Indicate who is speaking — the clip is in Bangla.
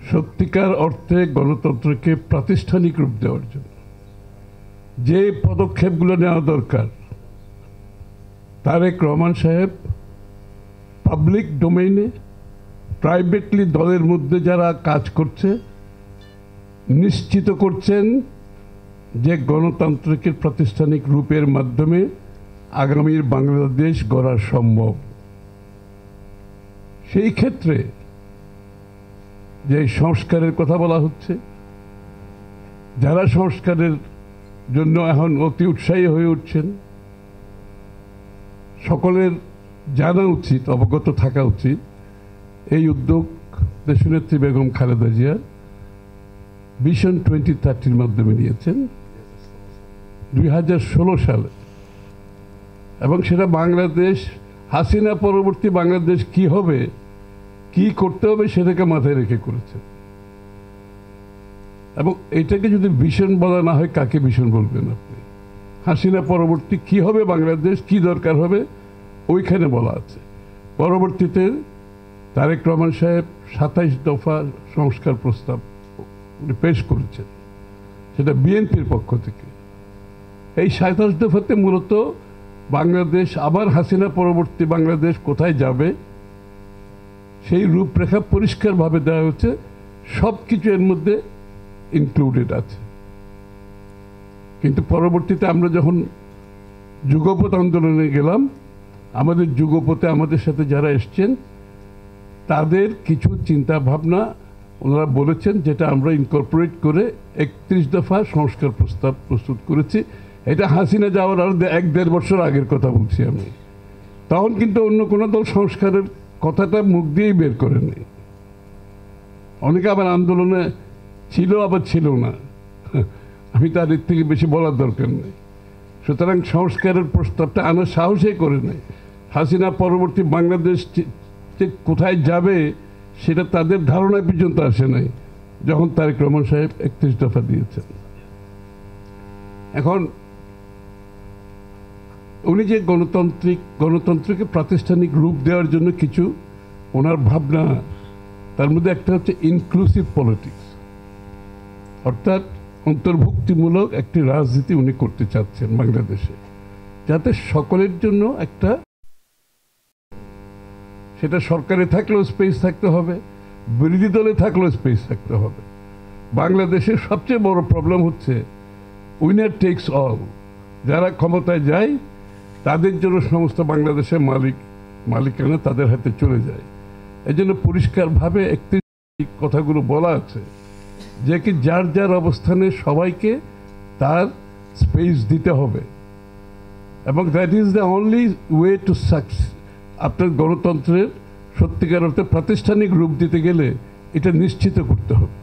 Speaker 1: সত্যিকার অর্থে গণতন্ত্রকে প্রাতিষ্ঠানিক রূপ দেওয়ার জন্য যে পদক্ষেপগুলো নেওয়া দরকার, তারেক রহমান সাহেব পাবলিক ডোমেইনে প্রাইভেটলি দলের মধ্যে যারা কাজ করছে নিশ্চিত করছেন যে গণতন্ত্রকে প্রাতিষ্ঠানিক রূপের মাধ্যমে আগামীর বাংলাদেশ গড়া সম্ভব। সেই ক্ষেত্রে যে সংস্কারের কথা বলা হচ্ছে, যারা সংস্কারের জন্য এখন অতি উৎসাহী হয়ে উঠছেন, সকলের জানা উচিত, অবগত থাকা উচিত, এই উদ্যোগ দেশনেত্রী বেগম খালেদা জিয়া ভিশন 2030 মাধ্যমে নিয়েছেন 2016 সালে, এবং সেটা বাংলাদেশ হাসিনা পরবর্তী বাংলাদেশ কি হবে, কি করতে হবে সেটাকে মাথায় রেখে করেছেন। এবং এটাকে যদি ভিশন বলা না হয়, কাকে ভিশন বলবেন আপনি? হাসিনা পরবর্তী কি হবে বাংলাদেশ, কি দরকার হবে, ওইখানে বলা আছে। পরবর্তীতে তারেক রহমান সাহেব 27 দফা সংস্কার প্রস্তাব পেশ করেছেন, সেটা বিএনপির পক্ষ থেকে। এই 27 দফাতে মূলত বাংলাদেশ আবার হাসিনা পরবর্তী বাংলাদেশ কোথায় যাবে সেই রূপরেখা পরিষ্কারভাবে দেওয়া হচ্ছে, সব কিছু এর মধ্যে ইনক্লুডেড আছে। কিন্তু পরবর্তীতে আমরা যখন যুগপৎ আন্দোলনে গেলাম, আমাদের যুগপথে আমাদের সাথে যারা এসছেন তাদের কিছু চিন্তা ভাবনা ওনারা বলেছেন, যেটা আমরা ইনকর্পোরেট করে 31 দফা সংস্কার প্রস্তাব প্রস্তুত করেছি। এটা হাসিনা যাওয়ার আরো 1-1.5 বছর আগের কথা বলছি আমি। তখন কিন্তু অন্য কোনো দল সংস্কারের কথাটা মুখ দিয়েই বের করেনি। অনেকে আবার আন্দোলনে ছিল, আবার ছিল না, আমি তার এর থেকে বেশি বলার দরকার নেই। সুতরাং সংস্কারের প্রস্তাবটা আনার সাহসই করে নেই। হাসিনা পরবর্তী বাংলাদেশ কোথায় যাবে সেটা তাদের ধারণায় পর্যন্ত আসে নাই যখন তারেক রহমান সাহেব 31 দফা দিয়েছেন। এখন উনি যে গণতন্ত্রকে প্রাতিষ্ঠানিক রূপ দেওয়ার জন্য কিছু ওনার ভাবনা, তার মধ্যে একটা হচ্ছে ইনক্লুসিভ পলিটিক্স, অর্থাৎ অন্তর্ভুক্তিমূলক একটি রাজনীতি উনি করতে চাচ্ছেন বাংলাদেশে, যাতে সকলের জন্য একটা, সেটা সরকারে থাকলেও স্পেস থাকতে হবে, বিরোধী দলে থাকলেও স্পেস থাকতে হবে। বাংলাদেশের সবচেয়ে বড় প্রবলেম হচ্ছে উইনার টেকস অল। যারা ক্ষমতায় যায় তাদের জন্য সমস্ত বাংলাদেশের মালিকানা তাদের হাতে চলে যায়। এই জন্য পরিষ্কারভাবে একটি কথাগুলো বলা আছে যে কি যার যার অবস্থানে সবাইকে তার স্পেস দিতে হবে, এবং that is the only way to success. আপনার গণতন্ত্রের সত্যিকার অর্থে প্রাতিষ্ঠানিক রূপ দিতে গেলে এটা নিশ্চিত করতে হবে।